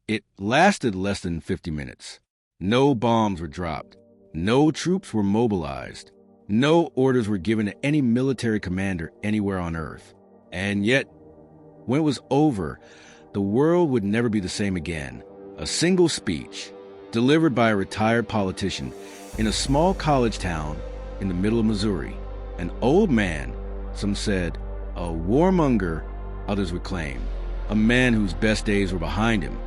It lasted less than 50 minutes. No bombs were dropped. No troops were mobilized. No orders were given to any military commander anywhere on Earth. And yet, when it was over, the world would never be the same again. A single speech, delivered by a retired politician in a small college town in the middle of Missouri. An old man, some said, a warmonger, others would claim. A man whose best days were behind him,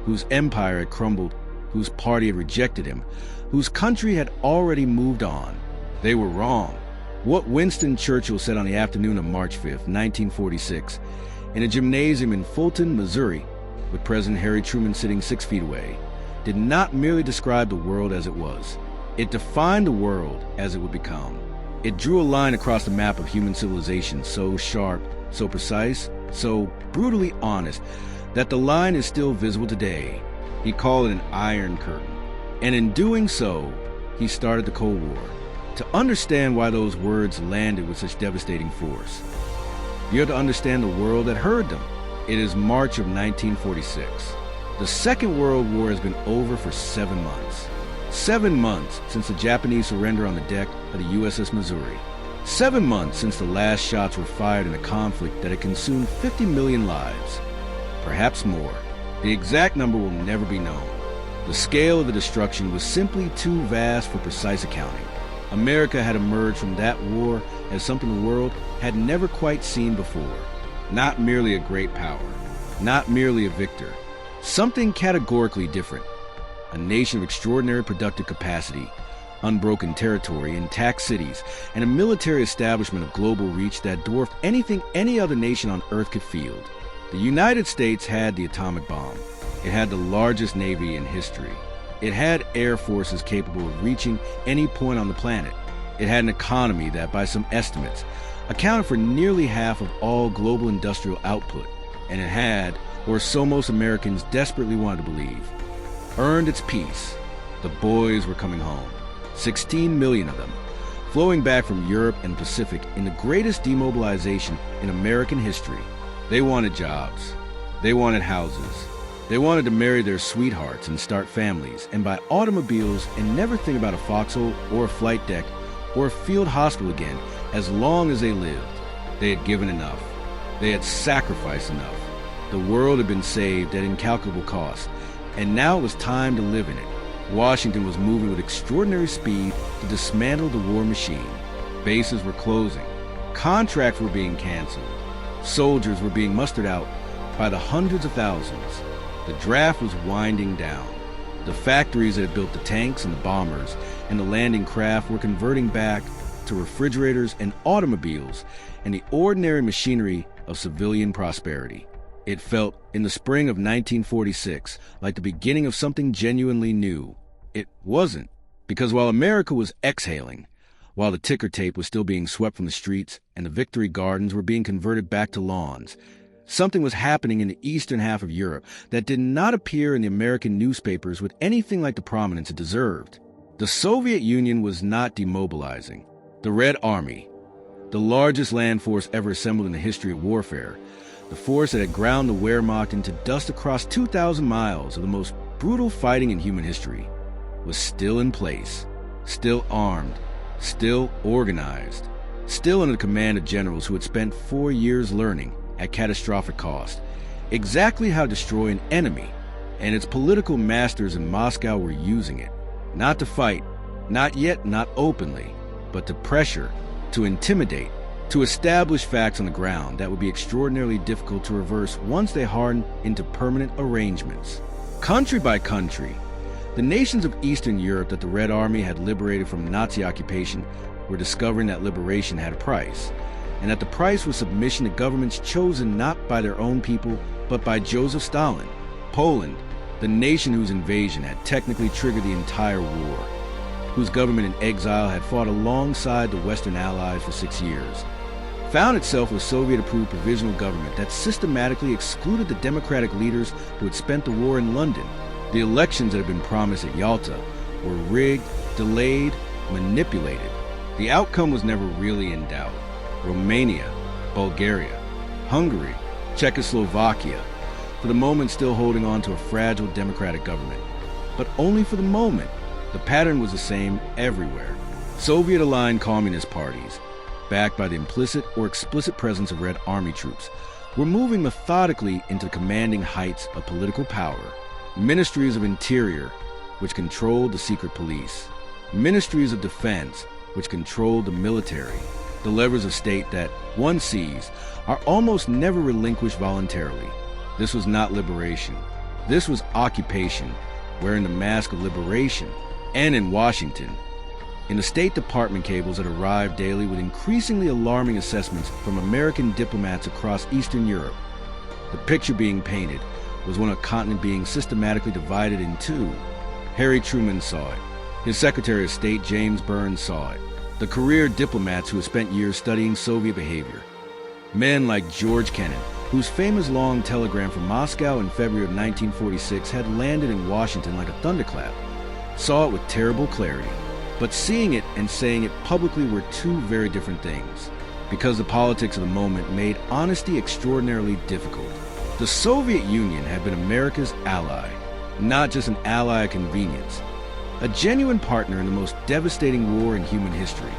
whose empire had crumbled, whose party had rejected him, whose country had already moved on. They were wrong. What Winston Churchill said on the afternoon of March 5th, 1946, in a gymnasium in Fulton, Missouri, with President Harry Truman sitting 6 feet away, did not merely describe the world as it was. It defined the world as it would become. It drew a line across the map of human civilization so sharp, so precise, so brutally honest, that the line is still visible today. He called it an iron curtain. And in doing so, he started the Cold War. To understand why those words landed with such devastating force, you have to understand the world that heard them. It is March of 1946. The Second World War has been over for 7 months. 7 months since the Japanese surrender on the deck of the USS Missouri. 7 months since the last shots were fired in a conflict that had consumed 50 million lives. Perhaps more. The exact number will never be known. The scale of the destruction was simply too vast for precise accounting. America had emerged from that war as something the world had never quite seen before. Not merely a great power, not merely a victor, something categorically different. A nation of extraordinary productive capacity, unbroken territory, intact cities, and a military establishment of global reach that dwarfed anything any other nation on Earth could field. The United States had the atomic bomb. It had the largest navy in history. It had air forces capable of reaching any point on the planet. It had an economy that, by some estimates, accounted for nearly half of all global industrial output. And it had, or so most Americans desperately wanted to believe, earned its peace. The boys were coming home. 16 million of them, flowing back from Europe and the Pacific in the greatest demobilization in American history. They wanted jobs. They wanted houses. They wanted to marry their sweethearts and start families and buy automobiles and never think about a foxhole or a flight deck or a field hospital again as long as they lived. They had given enough. They had sacrificed enough. The world had been saved at incalculable cost, and now it was time to live in it. Washington was moving with extraordinary speed to dismantle the war machine. Bases were closing. Contracts were being canceled. Soldiers were being mustered out by the hundreds of thousands. The draft was winding down. The factories that had built the tanks and the bombers and the landing craft were converting back to refrigerators and automobiles and the ordinary machinery of civilian prosperity. It felt, in the spring of 1946, like the beginning of something genuinely new. It wasn't, because while America was exhaling, while the ticker tape was still being swept from the streets and the victory gardens were being converted back to lawns, something was happening in the eastern half of Europe that did not appear in the American newspapers with anything like the prominence it deserved. The Soviet Union was not demobilizing. The Red Army, the largest land force ever assembled in the history of warfare, the force that had ground the Wehrmacht into dust across 2,000 miles of the most brutal fighting in human history, was still in place, still armed, still organized, still under the command of generals who had spent 4 years learning, at catastrophic cost, exactly how to destroy an enemy, and its political masters in Moscow were using it, not to fight, not yet, not openly, but to pressure, to intimidate, to establish facts on the ground that would be extraordinarily difficult to reverse once they hardened into permanent arrangements. Country by country, the nations of Eastern Europe that the Red Army had liberated from Nazi occupation were discovering that liberation had a price, and that the price was submission to governments chosen not by their own people, but by Joseph Stalin. Poland, the nation whose invasion had technically triggered the entire war, whose government in exile had fought alongside the Western Allies for 6 years, found itself a Soviet-approved provisional government that systematically excluded the democratic leaders who had spent the war in London. The elections that had been promised at Yalta were rigged, delayed, manipulated. The outcome was never really in doubt. Romania, Bulgaria, Hungary, Czechoslovakia, for the moment still holding on to a fragile democratic government. But only for the moment. The pattern was the same everywhere. Soviet-aligned communist parties, backed by the implicit or explicit presence of Red Army troops, were moving methodically into the commanding heights of political power. Ministries of Interior, which controlled the secret police. Ministries of Defense, which controlled the military. The levers of state that, one sees, are almost never relinquished voluntarily. This was not liberation. This was occupation, wearing the mask of liberation. And in Washington, in the State Department cables that arrived daily with increasingly alarming assessments from American diplomats across Eastern Europe, the picture being painted was one of a continent being systematically divided in two. Harry Truman saw it. His Secretary of State, James Burns, saw it. The career diplomats who had spent years studying Soviet behavior. Men like George Kennan, whose famous long telegram from Moscow in February of 1946 had landed in Washington like a thunderclap, saw it with terrible clarity. But seeing it and saying it publicly were two very different things, because the politics of the moment made honesty extraordinarily difficult. The Soviet Union had been America's ally, not just an ally of convenience, a genuine partner in the most devastating war in human history.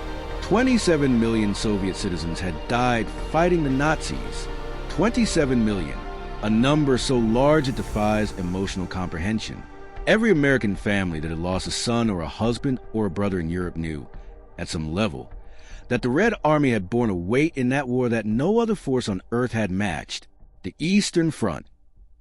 27 million Soviet citizens had died fighting the Nazis. 27 million, a number so large it defies emotional comprehension. Every American family that had lost a son or a husband or a brother in Europe knew, at some level, that the Red Army had borne a weight in that war that no other force on earth had matched. The Eastern Front,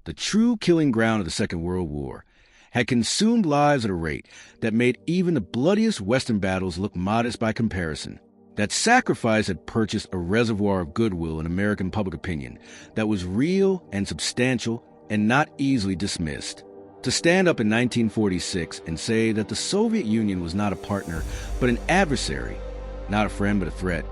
the true killing ground of the Second World War, had consumed lives at a rate that made even the bloodiest Western battles look modest by comparison. That sacrifice had purchased a reservoir of goodwill in American public opinion that was real and substantial and not easily dismissed. To stand up in 1946 and say that the Soviet Union was not a partner but an adversary, not a friend but a threat,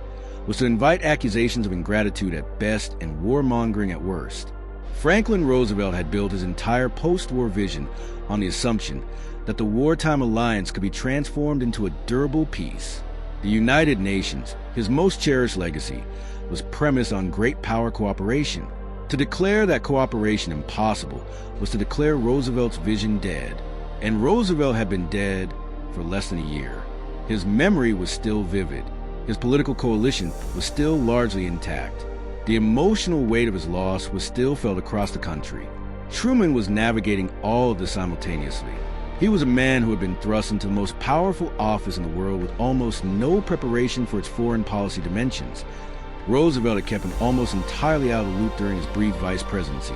was to invite accusations of ingratitude at best and warmongering at worst. Franklin Roosevelt had built his entire post-war vision on the assumption that the wartime alliance could be transformed into a durable peace. The United Nations, his most cherished legacy, was premised on great power cooperation. To declare that cooperation impossible was to declare Roosevelt's vision dead. And Roosevelt had been dead for less than a year. His memory was still vivid. His political coalition was still largely intact. The emotional weight of his loss was still felt across the country. Truman was navigating all of this simultaneously. He was a man who had been thrust into the most powerful office in the world with almost no preparation for its foreign policy dimensions. Roosevelt had kept him almost entirely out of the loop during his brief vice presidency,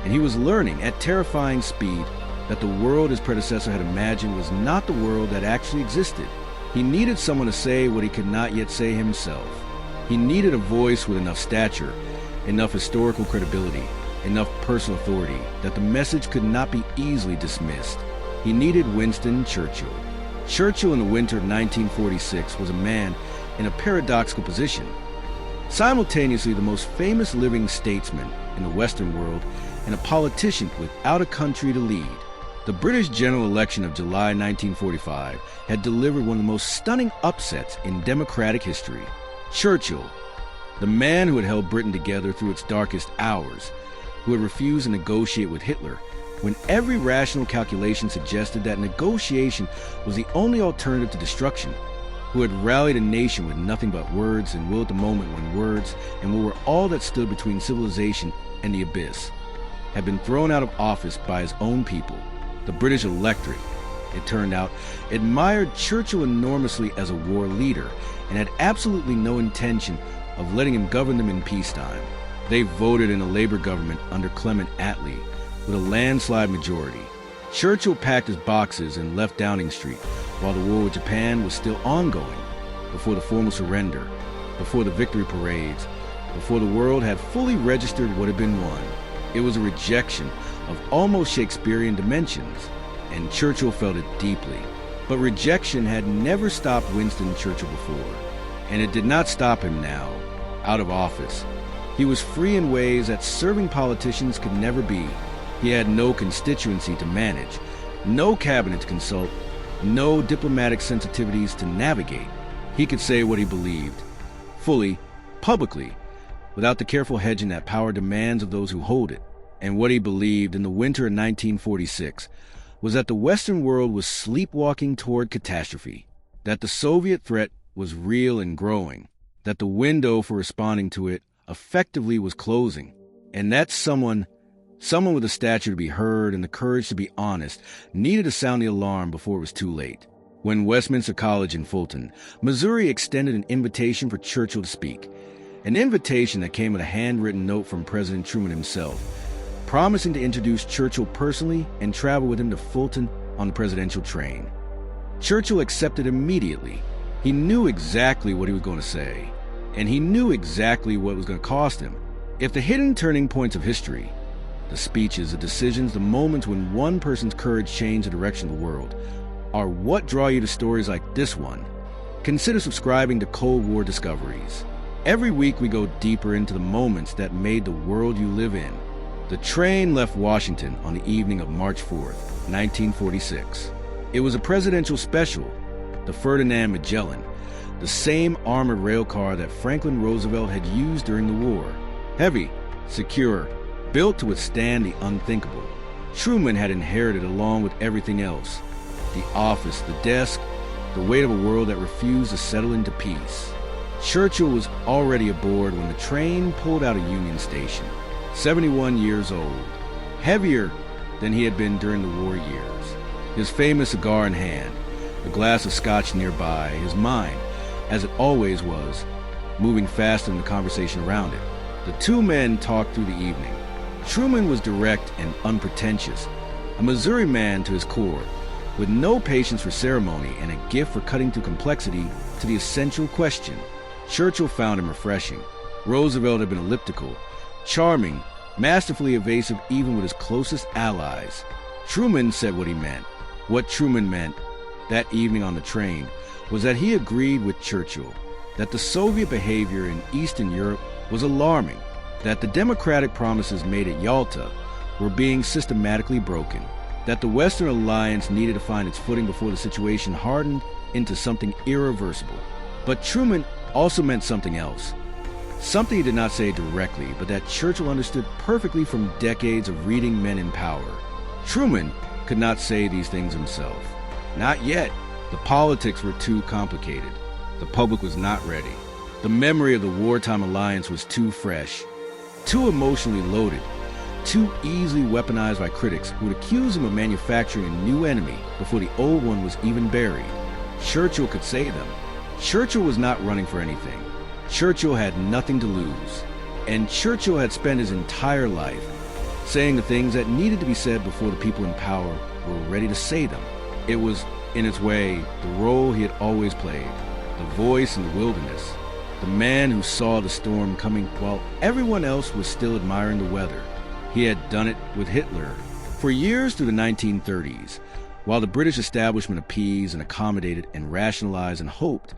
and he was learning at terrifying speed that the world his predecessor had imagined was not the world that actually existed. He needed someone to say what he could not yet say himself. He needed a voice with enough stature, enough historical credibility, enough personal authority that the message could not be easily dismissed. He needed Winston Churchill. Churchill in the winter of 1946 was a man in a paradoxical position. Simultaneously the most famous living statesman in the Western world and a politician without a country to lead. The British general election of July 1945 had delivered one of the most stunning upsets in democratic history. Churchill, the man who had held Britain together through its darkest hours, who had refused to negotiate with Hitler when every rational calculation suggested that negotiation was the only alternative to destruction, who had rallied a nation with nothing but words and will at the moment when words and will were all that stood between civilization and the abyss, had been thrown out of office by his own people. The British electorate, it turned out, admired Churchill enormously as a war leader and had absolutely no intention of letting him govern them in peacetime. They voted in a Labour government under Clement Attlee with a landslide majority. Churchill packed his boxes and left Downing Street while the war with Japan was still ongoing, before the formal surrender, before the victory parades, before the world had fully registered what had been won. It was a rejection of almost Shakespearean dimensions, and Churchill felt it deeply. But rejection had never stopped Winston Churchill before, and it did not stop him now, out of office. He was free in ways that serving politicians could never be. He had no constituency to manage, no cabinet to consult, no diplomatic sensitivities to navigate. He could say what he believed, fully, publicly, without the careful hedging that power demands of those who hold it. And what he believed in the winter of 1946 was that the Western world was sleepwalking toward catastrophe, that the Soviet threat was real and growing, that the window for responding to it effectively was closing, and that someone with the stature to be heard and the courage to be honest needed to sound the alarm before it was too late. When Westminster College in Fulton, Missouri extended an invitation for Churchill to speak, an invitation that came with a handwritten note from President Truman himself, promising to introduce Churchill personally and travel with him to Fulton on the presidential train. Churchill accepted immediately. He knew exactly what he was going to say, and he knew exactly what it was going to cost him. If the hidden turning points of history, the speeches, the decisions, the moments when one person's courage changed the direction of the world, are what draw you to stories like this one, consider subscribing to Cold War Discoveries. Every week we go deeper into the moments that made the world you live in. The train left Washington on the evening of March 4th, 1946. It was a presidential special, the Ferdinand Magellan, the same armored rail car that Franklin Roosevelt had used during the war. Heavy, secure, built to withstand the unthinkable. Truman had inherited along with everything else: the office, the desk, the weight of a world that refused to settle into peace. Churchill was already aboard when the train pulled out of Union Station, 71 years old, heavier than he had been during the war years. His famous cigar in hand, a glass of scotch nearby, his mind, as it always was, moving faster than the conversation around it. The two men talked through the evening. Truman was direct and unpretentious, a Missouri man to his core, with no patience for ceremony and a gift for cutting through complexity to the essential question. Churchill found him refreshing. Roosevelt had been elliptical, charming, masterfully evasive even with his closest allies. Truman said what he meant. What Truman meant that evening on the train was that he agreed with Churchill that the Soviet behavior in Eastern Europe was alarming, that the democratic promises made at Yalta were being systematically broken, that the Western alliance needed to find its footing before the situation hardened into something irreversible. But Truman also meant something else, something he did not say directly, but that Churchill understood perfectly from decades of reading men in power. Truman could not say these things himself. Not yet. The politics were too complicated. The public was not ready. The memory of the wartime alliance was too fresh, too emotionally loaded, too easily weaponized by critics who would accuse him of manufacturing a new enemy before the old one was even buried. Churchill could say them. Churchill was not running for anything. Churchill had nothing to lose. And Churchill had spent his entire life saying the things that needed to be said before the people in power were ready to say them. It was, in its way, the role he had always played, the voice in the wilderness, the man who saw the storm coming while everyone else was still admiring the weather. He had done it with Hitler. For years through the 1930s, while the British establishment appeased and accommodated and rationalized and hoped,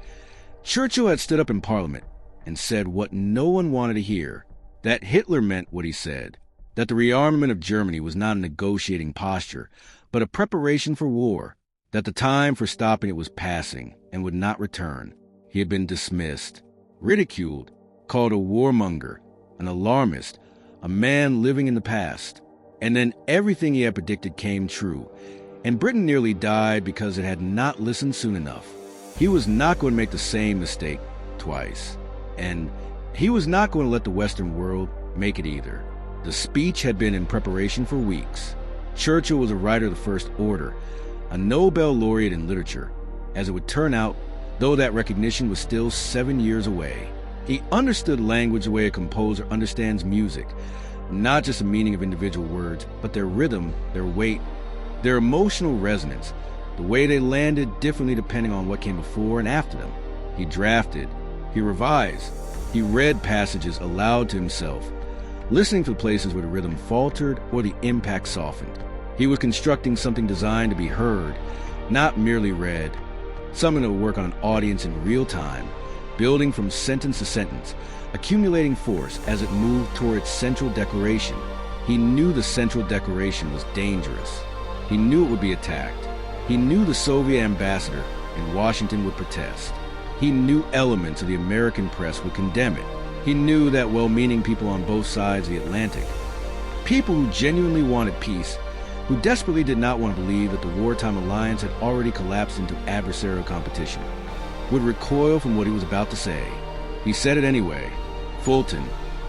Churchill had stood up in Parliament and said what no one wanted to hear, that Hitler meant what he said, that the rearmament of Germany was not a negotiating posture, but a preparation for war, that the time for stopping it was passing and would not return. He had been dismissed, ridiculed, called a warmonger, an alarmist, a man living in the past. And then everything he had predicted came true, and Britain nearly died because it had not listened soon enough. He was not going to make the same mistake twice, and he was not going to let the Western world make it either. The speech had been in preparation for weeks. Churchill was a writer of the First Order, a Nobel laureate in literature, as it would turn out, though that recognition was still 7 years away. He understood language the way a composer understands music, not just the meaning of individual words, but their rhythm, their weight, their emotional resonance, the way they landed differently depending on what came before and after them. He drafted, he revised, he read passages aloud to himself, listening for places where the rhythm faltered or the impact softened. He was constructing something designed to be heard, not merely read, something to work on an audience in real time, building from sentence to sentence, accumulating force as it moved toward its central declaration. He knew the central declaration was dangerous. He knew it would be attacked. He knew the Soviet ambassador in Washington would protest. He knew elements of the American press would condemn it. He knew that well-meaning people on both sides of the Atlantic People who genuinely wanted peace, who desperately did not want to believe that the wartime alliance had already collapsed into adversarial competition, would recoil from what he was about to say. He said it anyway. Fulton,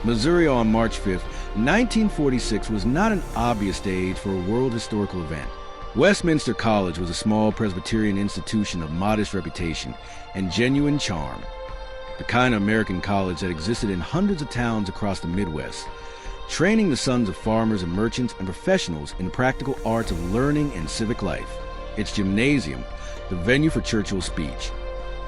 Missouri on March 5th, 1946 was not an obvious stage for a world historical event. Westminster College was a small Presbyterian institution of modest reputation and genuine charm, the kind of American college that existed in hundreds of towns across the Midwest, training the sons of farmers and merchants and professionals in the practical arts of learning and civic life. Its gymnasium, the venue for Churchill's speech,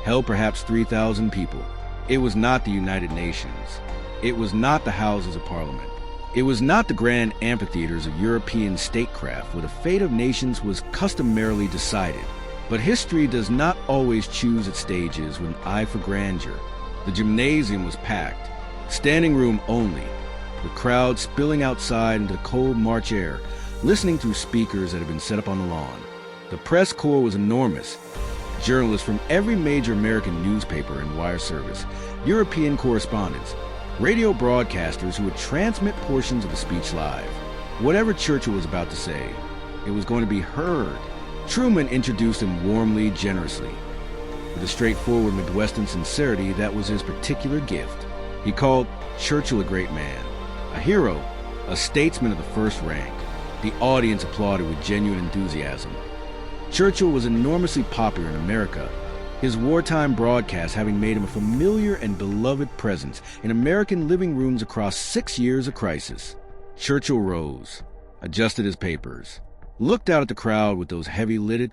held perhaps 3,000 people. It was not the United Nations. It was not the Houses of Parliament. It was not the grand amphitheaters of European statecraft where the fate of nations was customarily decided. But history does not always choose its stages with an eye for grandeur. The gymnasium was packed, standing room only, the crowd spilling outside into the cold March air, listening through speakers that had been set up on the lawn. The press corps was enormous. Journalists from every major American newspaper and wire service, European correspondents, radio broadcasters who would transmit portions of the speech live. Whatever Churchill was about to say, it was going to be heard. Truman introduced him warmly, generously, with a straightforward Midwestern sincerity that was his particular gift. He called Churchill a great man, a hero, a statesman of the first rank. The audience applauded with genuine enthusiasm. Churchill was enormously popular in America, his wartime broadcasts having made him a familiar and beloved presence in American living rooms across 6 years of crisis. Churchill rose, adjusted his papers, looked out at the crowd with those heavy-lidded,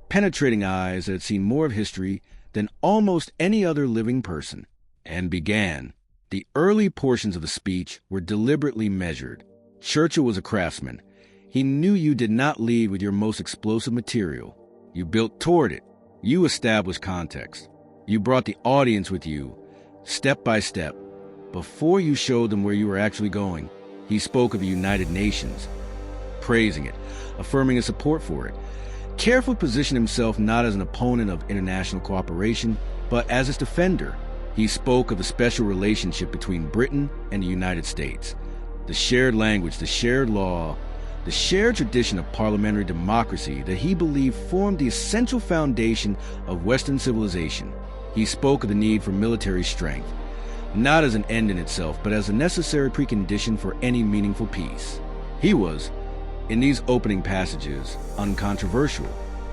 penetrating eyes that had seen more of history than almost any other living person, and began. The early portions of the speech were deliberately measured. Churchill was a craftsman. He knew you did not lead with your most explosive material. You built toward it. You established context. You brought the audience with you, step by step. Before you showed them where you were actually going, he spoke of the United Nations, praising it, affirming his support for it, carefully positioned himself not as an opponent of international cooperation, but as its defender. He spoke of the special relationship between Britain and the United States, the shared language, the shared law, the shared tradition of parliamentary democracy that he believed formed the essential foundation of Western civilization. He spoke of the need for military strength, not as an end in itself, but as a necessary precondition for any meaningful peace. He was, in these opening passages, uncontroversial,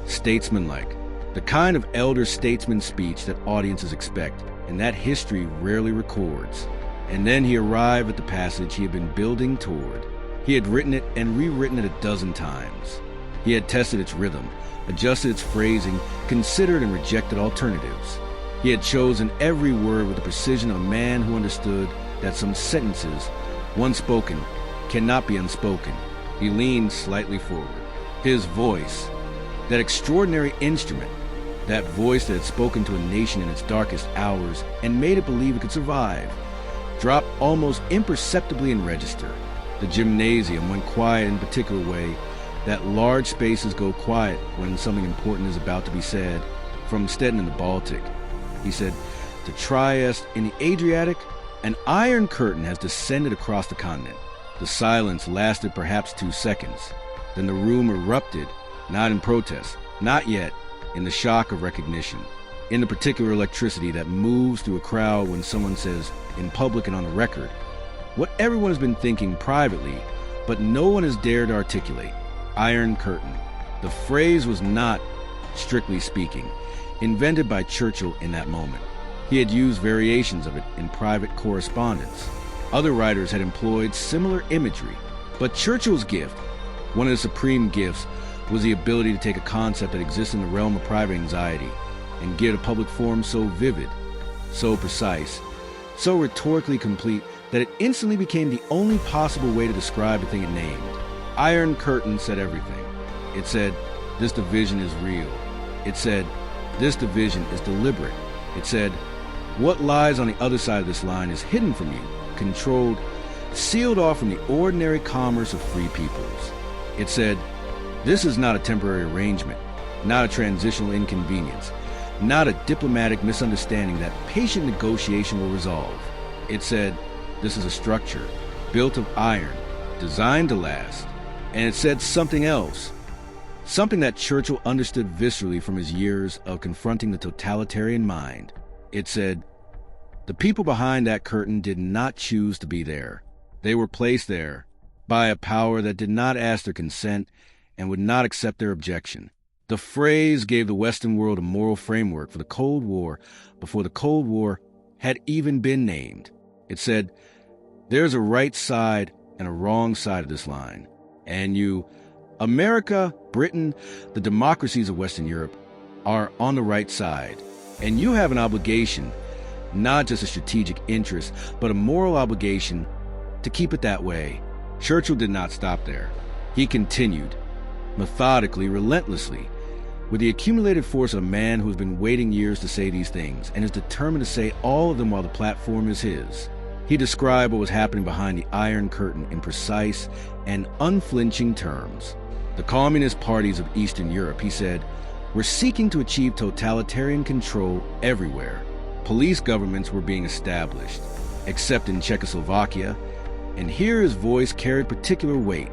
statesmanlike, the kind of elder statesman speech that audiences expect, and that history rarely records. And then he arrived at the passage he had been building toward. He had written it and rewritten it a dozen times. He had tested its rhythm, adjusted its phrasing, considered and rejected alternatives. He had chosen every word with the precision of a man who understood that some sentences, once spoken, cannot be unspoken. He leaned slightly forward. His voice, that extraordinary instrument, that voice that had spoken to a nation in its darkest hours and made it believe it could survive, dropped almost imperceptibly in register. The gymnasium went quiet in a particular way, that large spaces go quiet when something important is about to be said. From Stettin in the Baltic, he said, to Trieste in the Adriatic, an iron curtain has descended across the continent. The silence lasted perhaps 2 seconds. Then the room erupted, not in protest, not yet, in the shock of recognition, in the particular electricity that moves through a crowd when someone says, in public and on the record, what everyone has been thinking privately, but no one has dared to articulate. Iron curtain. The phrase was not, strictly speaking, invented by Churchill in that moment. He had used variations of it in private correspondence. Other writers had employed similar imagery. But Churchill's gift, one of the supreme gifts, was the ability to take a concept that exists in the realm of private anxiety and give it a public form so vivid, so precise, so rhetorically complete that it instantly became the only possible way to describe the thing it named. Iron Curtain said everything. It said, this division is real. It said, this division is deliberate. It said, what lies on the other side of this line is hidden from you, controlled, sealed off from the ordinary commerce of free peoples. It said, this is not a temporary arrangement, not a transitional inconvenience, not a diplomatic misunderstanding that patient negotiation will resolve. It said, this is a structure, built of iron, designed to last, and it said something else, something that Churchill understood viscerally from his years of confronting the totalitarian mind. It said, "The people behind that curtain did not choose to be there. They were placed there by a power that did not ask their consent and would not accept their objection." The phrase gave the Western world a moral framework for the Cold War before the Cold War had even been named. It said, "There's a right side and a wrong side of this line. And you, America, Britain, the democracies of Western Europe, are on the right side. And you have an obligation, not just a strategic interest, but a moral obligation to keep it that way." Churchill did not stop there. He continued, methodically, relentlessly, with the accumulated force of a man who has been waiting years to say these things and is determined to say all of them while the platform is his. He described what was happening behind the Iron Curtain in precise and unflinching terms. The communist parties of Eastern Europe, he said, were seeking to achieve totalitarian control everywhere. Police governments were being established, except in Czechoslovakia, and here his voice carried particular weight,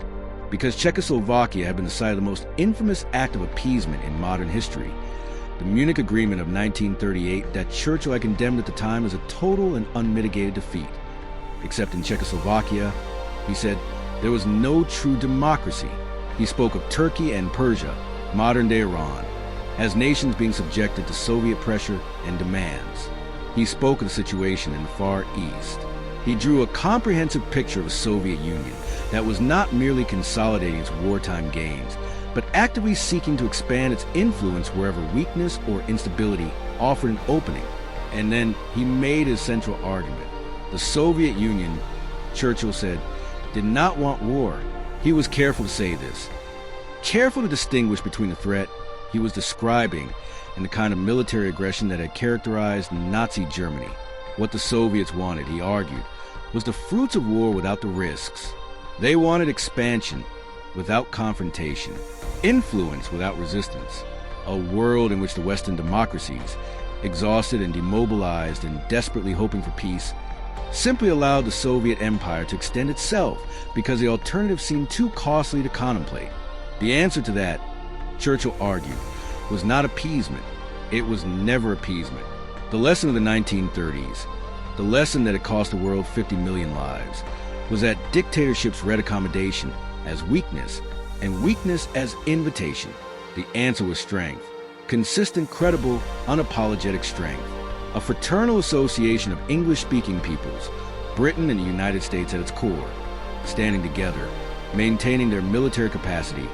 because Czechoslovakia had been the site of the most infamous act of appeasement in modern history, the Munich Agreement of 1938 that Churchill had condemned at the time as a total and unmitigated defeat. Except in Czechoslovakia, he said, there was no true democracy. He spoke of Turkey and Persia, modern-day Iran, as nations being subjected to Soviet pressure and demands. He spoke of the situation in the Far East. He drew a comprehensive picture of a Soviet Union that was not merely consolidating its wartime gains, but actively seeking to expand its influence wherever weakness or instability offered an opening. And then he made his central argument. The Soviet Union, Churchill said, did not want war. He was careful to say this, careful to distinguish between the threat he was describing and the kind of military aggression that had characterized Nazi Germany. What the Soviets wanted, he argued, was the fruits of war without the risks. They wanted expansion without confrontation, influence without resistance, a world in which the Western democracies, exhausted and demobilized and desperately hoping for peace, simply allowed the Soviet Empire to extend itself because the alternative seemed too costly to contemplate. The answer to that, Churchill argued, was not appeasement. It was never appeasement. The lesson of the 1930s, the lesson that had cost the world 50 million lives, was that dictatorships read accommodation as weakness and weakness as invitation. The answer was strength, consistent, credible, unapologetic strength. A fraternal association of English-speaking peoples, Britain and the United States at its core, standing together, maintaining their military capacity,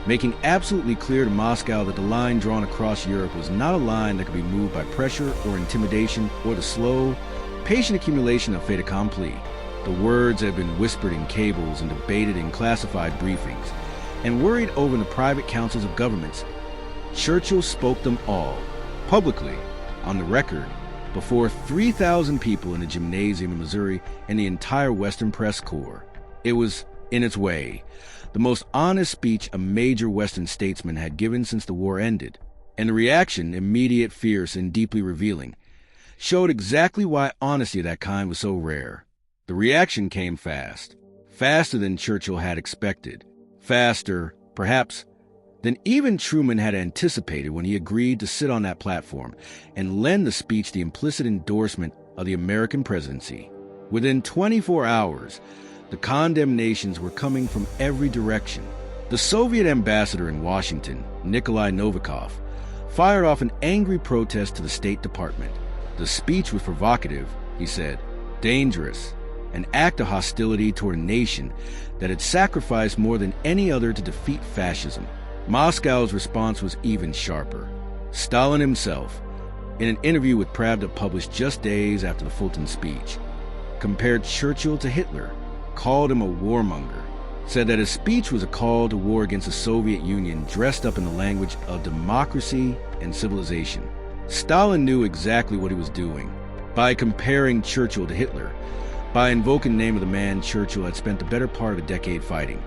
making absolutely clear to Moscow that the line drawn across Europe was not a line that could be moved by pressure or intimidation or the slow, patient accumulation of fait accompli. The words had been whispered in cables and debated in classified briefings and worried over in the private councils of governments. Churchill spoke them all, publicly, on the record, before 3,000 people in a gymnasium in Missouri and the entire Western press corps. It was, in its way, the most honest speech a major Western statesman had given since the war ended, and the reaction, immediate, fierce, and deeply revealing, showed exactly why honesty of that kind was so rare. The reaction came fast, faster than Churchill had expected, faster, perhaps, than even Truman had anticipated when he agreed to sit on that platform and lend the speech the implicit endorsement of the American presidency. Within 24 hours, the condemnations were coming from every direction. The Soviet ambassador in Washington, Nikolai Novikov, fired off an angry protest to the State Department. The speech was provocative, he said, dangerous, an act of hostility toward a nation that had sacrificed more than any other to defeat fascism. Moscow's response was even sharper. Stalin himself, in an interview with Pravda published just days after the Fulton speech, compared Churchill to Hitler, called him a warmonger, said that his speech was a call to war against the Soviet Union dressed up in the language of democracy and civilization. Stalin knew exactly what he was doing by comparing Churchill to Hitler, by invoking the name of the man Churchill had spent the better part of a decade fighting.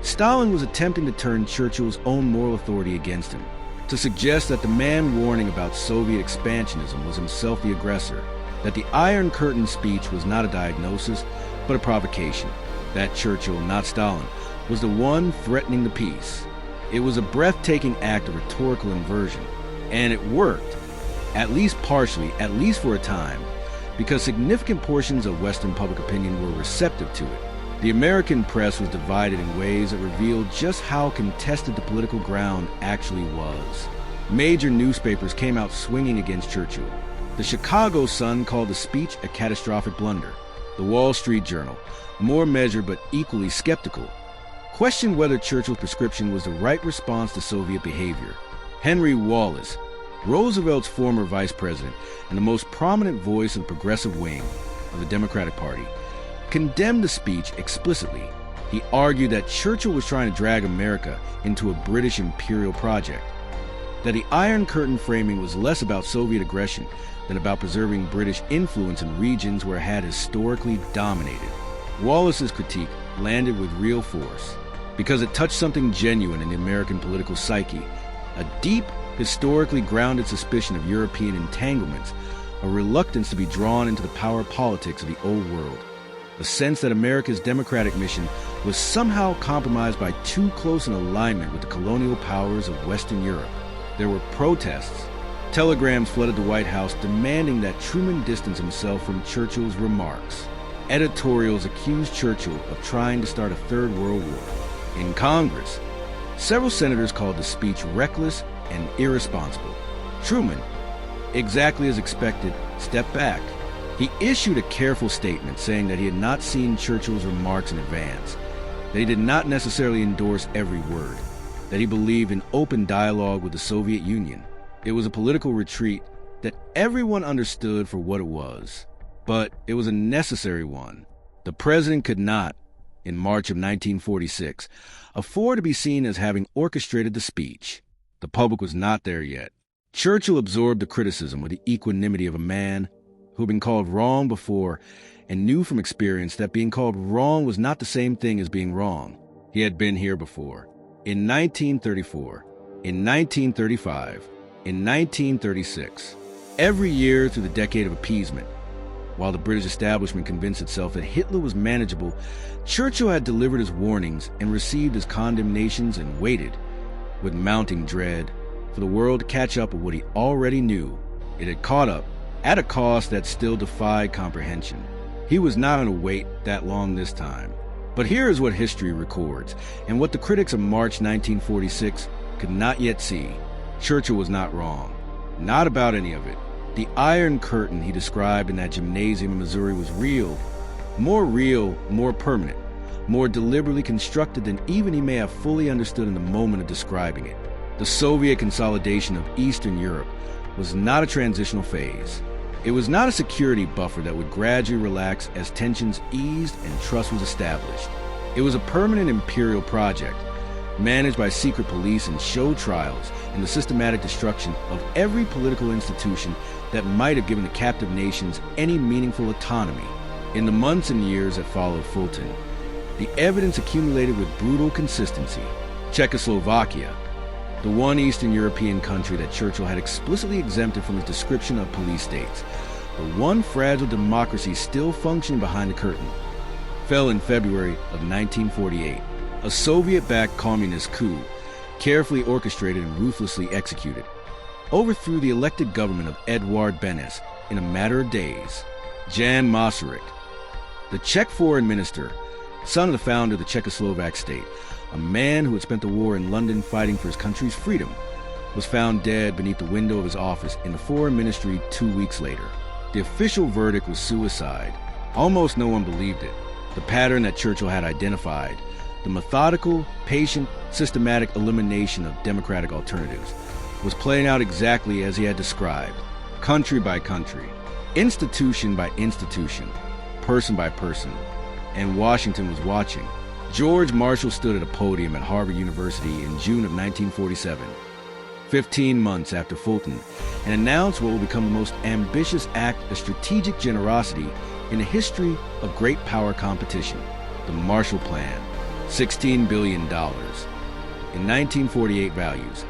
Stalin was attempting to turn Churchill's own moral authority against him, to suggest that the man warning about Soviet expansionism was himself the aggressor, that the Iron Curtain speech was not a diagnosis, but a provocation. That Churchill, not Stalin, was the one threatening the peace. It was a breathtaking act of rhetorical inversion, and it worked, at least partially, at least for a time, because significant portions of Western public opinion were receptive to it. The American press was divided in ways that revealed just how contested the political ground actually was. Major newspapers came out swinging against Churchill. The Chicago Sun called the speech a catastrophic blunder. The Wall Street Journal, more measured but equally skeptical, questioned whether Churchill's prescription was the right response to Soviet behavior. Henry Wallace, Roosevelt's former vice president and the most prominent voice of the progressive wing of the Democratic Party, condemned the speech explicitly. He argued that Churchill was trying to drag America into a British imperial project, that the Iron Curtain framing was less about Soviet aggression than about preserving British influence in regions where it had historically dominated. Wallace's critique landed with real force because it touched something genuine in the American political psyche, a deep, historically grounded suspicion of European entanglements, a reluctance to be drawn into the power politics of the old world, a sense that America's democratic mission was somehow compromised by too close an alignment with the colonial powers of Western Europe. There were protests. Telegrams flooded the White House demanding that Truman distance himself from Churchill's remarks. Editorials accused Churchill of trying to start a Third World War. In Congress, several senators called the speech reckless and irresponsible. Truman, exactly as expected, stepped back. He issued a careful statement saying that he had not seen Churchill's remarks in advance, that he did not necessarily endorse every word, that he believed in open dialogue with the Soviet Union. It was a political retreat that everyone understood for what it was, but it was a necessary one. The president could not, in March of 1946, afford to be seen as having orchestrated the speech. The public was not there yet. Churchill absorbed the criticism with the equanimity of a man who had been called wrong before and knew from experience that being called wrong was not the same thing as being wrong. He had been here before. In 1934, in 1935, in 1936, every year through the decade of appeasement, while the British establishment convinced itself that Hitler was manageable, Churchill had delivered his warnings and received his condemnations and waited, with mounting dread, for the world to catch up with what he already knew. It had caught up, at a cost that still defied comprehension. He was not going to wait that long this time. But here is what history records, and what the critics of March 1946 could not yet see. Churchill was not wrong. Not about any of it. The Iron Curtain he described in that gymnasium in Missouri was real, more permanent, more deliberately constructed than even he may have fully understood in the moment of describing it. The Soviet consolidation of Eastern Europe was not a transitional phase. It was not a security buffer that would gradually relax as tensions eased and trust was established. It was a permanent imperial project, managed by secret police and show trials and the systematic destruction of every political institution that might have given the captive nations any meaningful autonomy. In the months and years that followed Fulton, the evidence accumulated with brutal consistency. Czechoslovakia, the one Eastern European country that Churchill had explicitly exempted from his description of police states, the one fragile democracy still functioning behind the curtain, fell in February of 1948. A Soviet-backed communist coup, carefully orchestrated and ruthlessly executed, overthrew the elected government of Eduard Benes in a matter of days. Jan Masaryk, the Czech foreign minister, son of the founder of the Czechoslovak state, a man who had spent the war in London fighting for his country's freedom, was found dead beneath the window of his office in the foreign ministry 2 weeks later. The official verdict was suicide. Almost no one believed it. The pattern that Churchill had identified, the methodical, patient, systematic elimination of democratic alternatives, was playing out exactly as he had described, country by country, institution by institution, person by person, and Washington was watching. George Marshall stood at a podium at Harvard University in June of 1947, 15 months after Fulton, and announced what will become the most ambitious act of strategic generosity in the history of great power competition, the Marshall Plan, $16 billion, in 1948 values,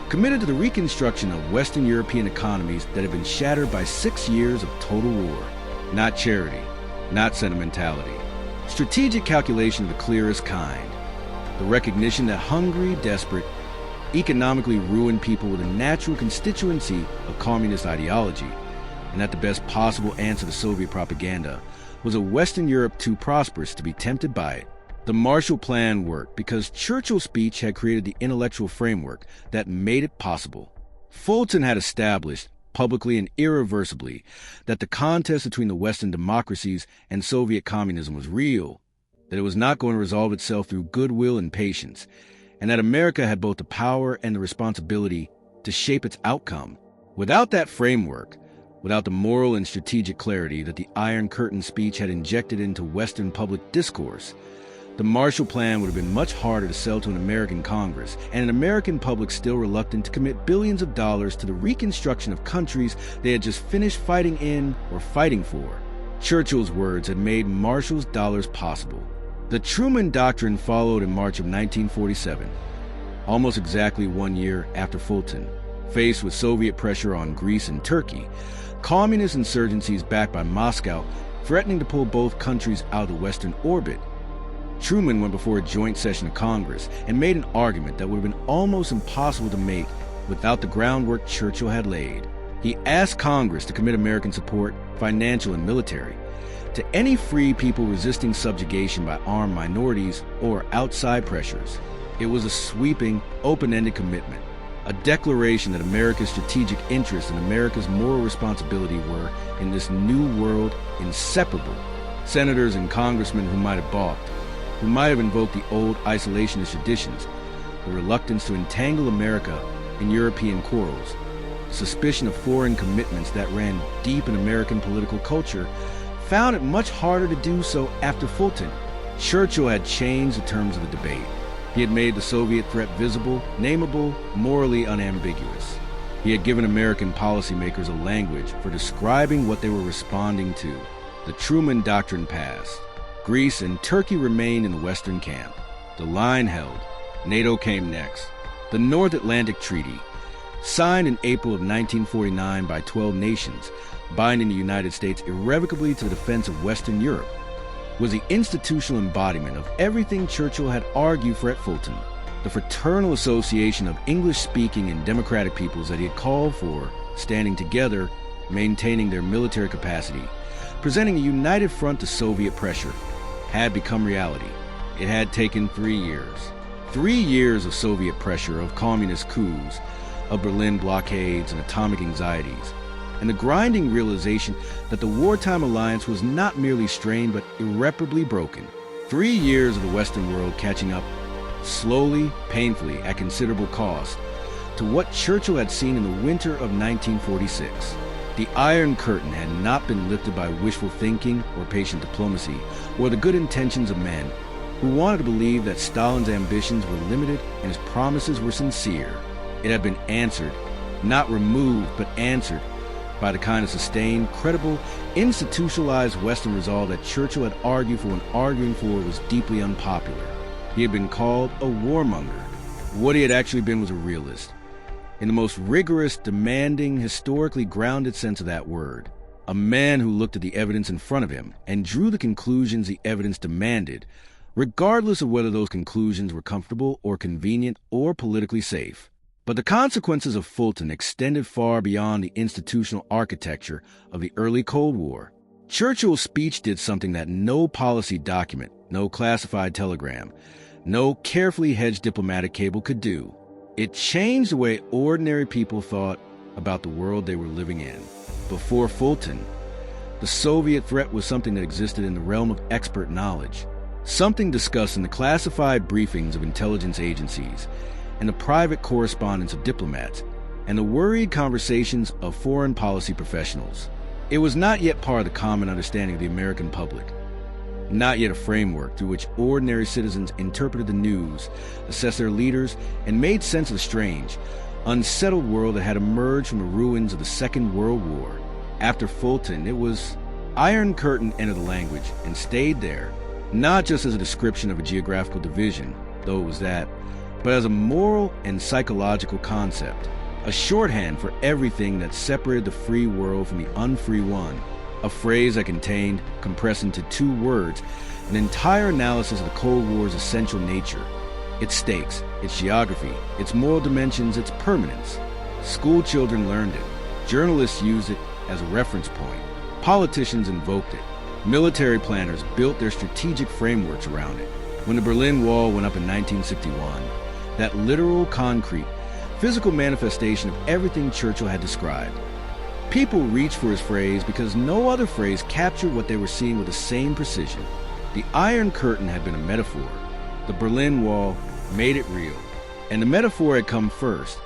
committed to the reconstruction of Western European economies that had been shattered by 6 years of total war. Not charity, not sentimentality, Strategic calculation of the clearest kind. The recognition that hungry, desperate, economically ruined people were the natural constituency of communist ideology, and that the best possible answer to Soviet propaganda was a Western Europe too prosperous to be tempted by it. The Marshall Plan worked because Churchill's speech had created the intellectual framework that made it possible. Fulton had established, publicly and irreversibly, that the contest between the Western democracies and Soviet communism was real, that it was not going to resolve itself through goodwill and patience, and that America had both the power and the responsibility to shape its outcome. Without that framework, without the moral and strategic clarity that the Iron Curtain speech had injected into Western public discourse, the Marshall Plan would have been much harder to sell to an American Congress and an American public still reluctant to commit billions of dollars to the reconstruction of countries they had just finished fighting in or fighting for. Churchill's words had made Marshall's dollars possible. The Truman Doctrine followed in March of 1947, almost exactly 1 year after Fulton. Faced with Soviet pressure on Greece and Turkey, communist insurgencies backed by Moscow threatening to pull both countries out of the Western orbit, Truman went before a joint session of Congress and made an argument that would have been almost impossible to make without the groundwork Churchill had laid. He asked Congress to commit American support, financial and military, to any free people resisting subjugation by armed minorities or outside pressures. It was a sweeping, open-ended commitment, a declaration that America's strategic interests and America's moral responsibility were, in this new world, inseparable. Senators and congressmen who might have balked, who might have invoked the old isolationist traditions, the reluctance to entangle America in European quarrels, suspicion of foreign commitments that ran deep in American political culture, found it much harder to do so after Fulton. Churchill had changed the terms of the debate. He had made the Soviet threat visible, nameable, morally unambiguous. He had given American policymakers a language for describing what they were responding to. The Truman Doctrine passed. Greece and Turkey remained in the Western camp. The line held. NATO came next. The North Atlantic Treaty, signed in April of 1949 by 12 nations, binding the United States irrevocably to the defense of Western Europe, was the institutional embodiment of everything Churchill had argued for at Fulton. The fraternal association of English-speaking and democratic peoples that he had called for, standing together, maintaining their military capacity, presenting a united front to Soviet pressure, had become reality. It had taken 3 years. 3 years of Soviet pressure, of communist coups, of Berlin blockades and atomic anxieties, and the grinding realization that the wartime alliance was not merely strained but irreparably broken. 3 years of the Western world catching up, slowly, painfully, at considerable cost, to what Churchill had seen in the winter of 1946. The Iron Curtain had not been lifted by wishful thinking or patient diplomacy or the good intentions of men who wanted to believe that Stalin's ambitions were limited and his promises were sincere. It had been answered, not removed, but answered by the kind of sustained, credible, institutionalized Western resolve that Churchill had argued for when arguing for was deeply unpopular. He had been called a warmonger. What he had actually been was a realist, in the most rigorous, demanding, historically grounded sense of that word. A man who looked at the evidence in front of him and drew the conclusions the evidence demanded, regardless of whether those conclusions were comfortable or convenient or politically safe. But the consequences of Fulton extended far beyond the institutional architecture of the early Cold War. Churchill's speech did something that no policy document, no classified telegram, no carefully hedged diplomatic cable could do. It changed the way ordinary people thought about the world they were living in. Before Fulton, the Soviet threat was something that existed in the realm of expert knowledge, something discussed in the classified briefings of intelligence agencies and the private correspondence of diplomats and the worried conversations of foreign policy professionals. It was not yet part of the common understanding of the American public, not yet a framework through which ordinary citizens interpreted the news, assessed their leaders, and made sense of the strange, unsettled world that had emerged from the ruins of the Second World War. After Fulton, it was Iron Curtain entered the language and stayed there, not just as a description of a geographical division, though it was that, but as a moral and psychological concept, a shorthand for everything that separated the free world from the unfree one, a phrase that contained, compressed into 2 words, an entire analysis of the Cold War's essential nature, its stakes, its geography, its moral dimensions, its permanence. School children learned it. Journalists used it as a reference point. Politicians invoked it. Military planners built their strategic frameworks around it. When the Berlin Wall went up in 1961, that literal, concrete, physical manifestation of everything Churchill had described, people reached for his phrase because no other phrase captured what they were seeing with the same precision. The Iron Curtain had been a metaphor. The Berlin Wall made it real. And the metaphor had come first,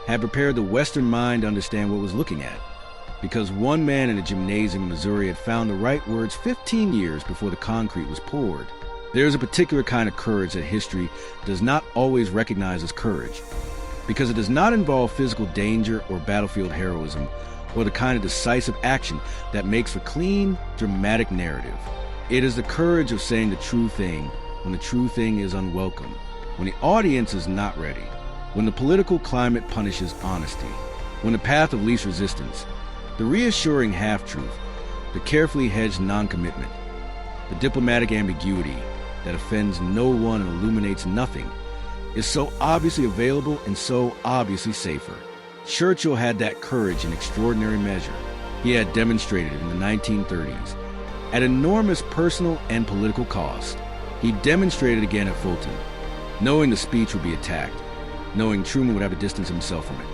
had prepared the Western mind to understand what it was looking at. Because one man in a gymnasium in Missouri had found the right words 15 years before the concrete was poured. There is a particular kind of courage that history does not always recognize as courage, because it does not involve physical danger or battlefield heroism, or the kind of decisive action that makes for clean, dramatic narrative. It is the courage of saying the true thing when the true thing is unwelcome, when the audience is not ready, when the political climate punishes honesty, when the path of least resistance, the reassuring half-truth, the carefully hedged non-commitment, the diplomatic ambiguity that offends no one and illuminates nothing, is so obviously available and so obviously safer. Churchill had that courage in extraordinary measure. He had demonstrated it in the 1930s, at enormous personal and political cost. He demonstrated again at Fulton, knowing the speech would be attacked, knowing Truman would have to distance himself from it,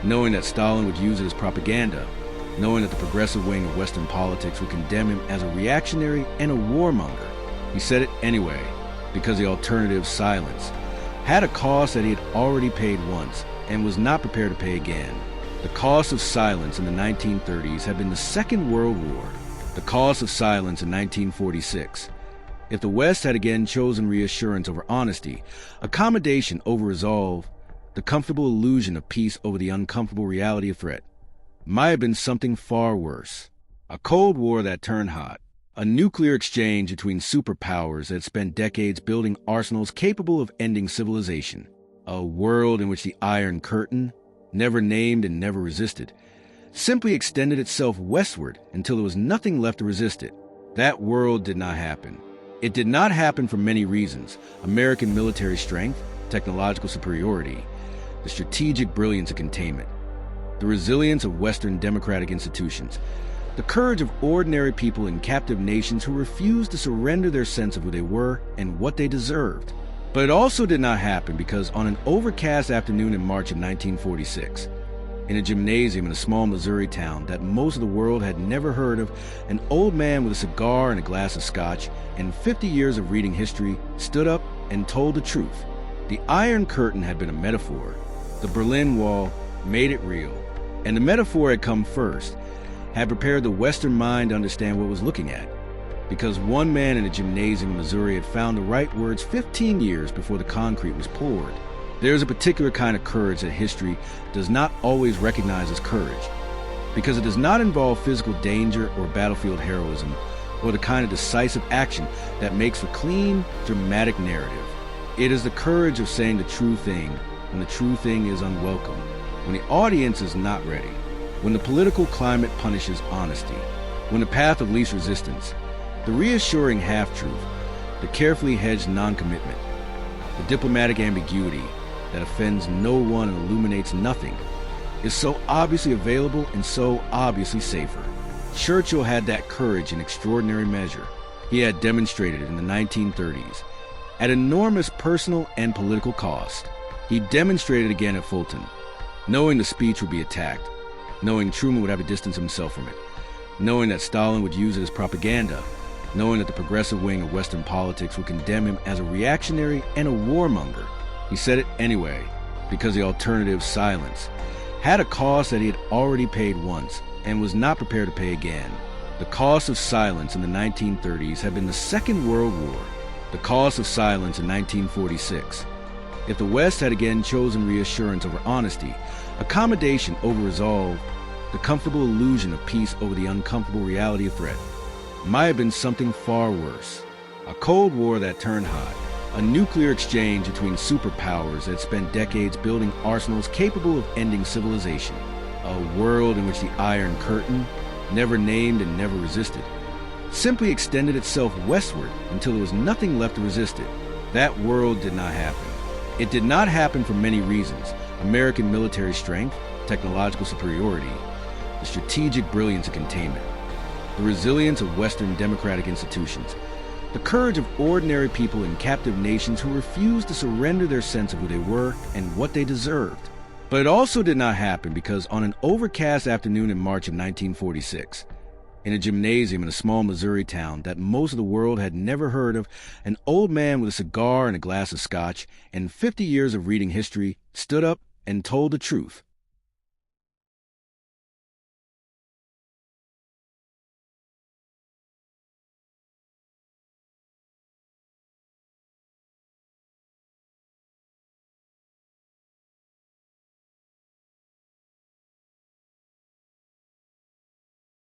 knowing that Stalin would use it as propaganda, knowing that the progressive wing of Western politics would condemn him as a reactionary and a warmonger. He said it anyway, because the alternative, silence, had a cost that he had already paid once and was not prepared to pay again. The cost of silence in the 1930s had been the Second World War, the cost of silence in 1946. If the West had again chosen reassurance over honesty, accommodation over resolve, the comfortable illusion of peace over the uncomfortable reality of threat, might have been something far worse. A Cold War that turned hot. A nuclear exchange between superpowers that spent decades building arsenals capable of ending civilization. A world in which the Iron Curtain, never named and never resisted, simply extended itself westward until there was nothing left to resist it. That world did not happen. It did not happen for many reasons: American military strength, technological superiority, the strategic brilliance of containment, the resilience of Western democratic institutions, the courage of ordinary people in captive nations who refused to surrender their sense of who they were and what they deserved. But it also did not happen because on an overcast afternoon in March of 1946, in a gymnasium in a small Missouri town that most of the world had never heard of, an old man with a cigar and a glass of scotch and 50 years of reading history stood up and told the truth. The Iron Curtain had been a metaphor. The Berlin Wall made it real. And the metaphor had come first, had prepared the Western mind to understand what it was looking at. Because one man in a gymnasium in Missouri had found the right words 15 years before the concrete was poured. There is a particular kind of courage that history does not always recognize as courage, because it does not involve physical danger or battlefield heroism, or the kind of decisive action that makes for clean, dramatic narrative. It is the courage of saying the true thing when the true thing is unwelcome, when the audience is not ready, when the political climate punishes honesty, when the path of least resistance, the reassuring half-truth, the carefully hedged non-commitment, the diplomatic ambiguity that offends no one and illuminates nothing, is so obviously available and so obviously safer. Churchill had that courage in extraordinary measure. He had demonstrated it in the 1930s, at enormous personal and political cost. He demonstrated again at Fulton, knowing the speech would be attacked, knowing Truman would have to distance himself from it, knowing that Stalin would use it as propaganda, knowing that the progressive wing of Western politics would condemn him as a reactionary and a warmonger. He said it anyway, because the alternative, silence, had a cost that he had already paid once and was not prepared to pay again. The cost of silence in the 1930s had been the Second World War, the cost of silence in 1946. If the West had again chosen reassurance over honesty, accommodation over resolve, the comfortable illusion of peace over the uncomfortable reality of threat, might have been something far worse. A Cold War that turned hot. A nuclear exchange between superpowers that spent decades building arsenals capable of ending civilization. A world in which the Iron Curtain, never named and never resisted, simply extended itself westward until there was nothing left to resist it. That world did not happen. It did not happen for many reasons: American military strength, technological superiority, the strategic brilliance of containment, the resilience of Western democratic institutions, the courage of ordinary people in captive nations who refused to surrender their sense of who they were and what they deserved. But it also did not happen because on an overcast afternoon in March of 1946, in a gymnasium in a small Missouri town that most of the world had never heard of, an old man with a cigar and a glass of scotch and 50 years of reading history stood up and told the truth.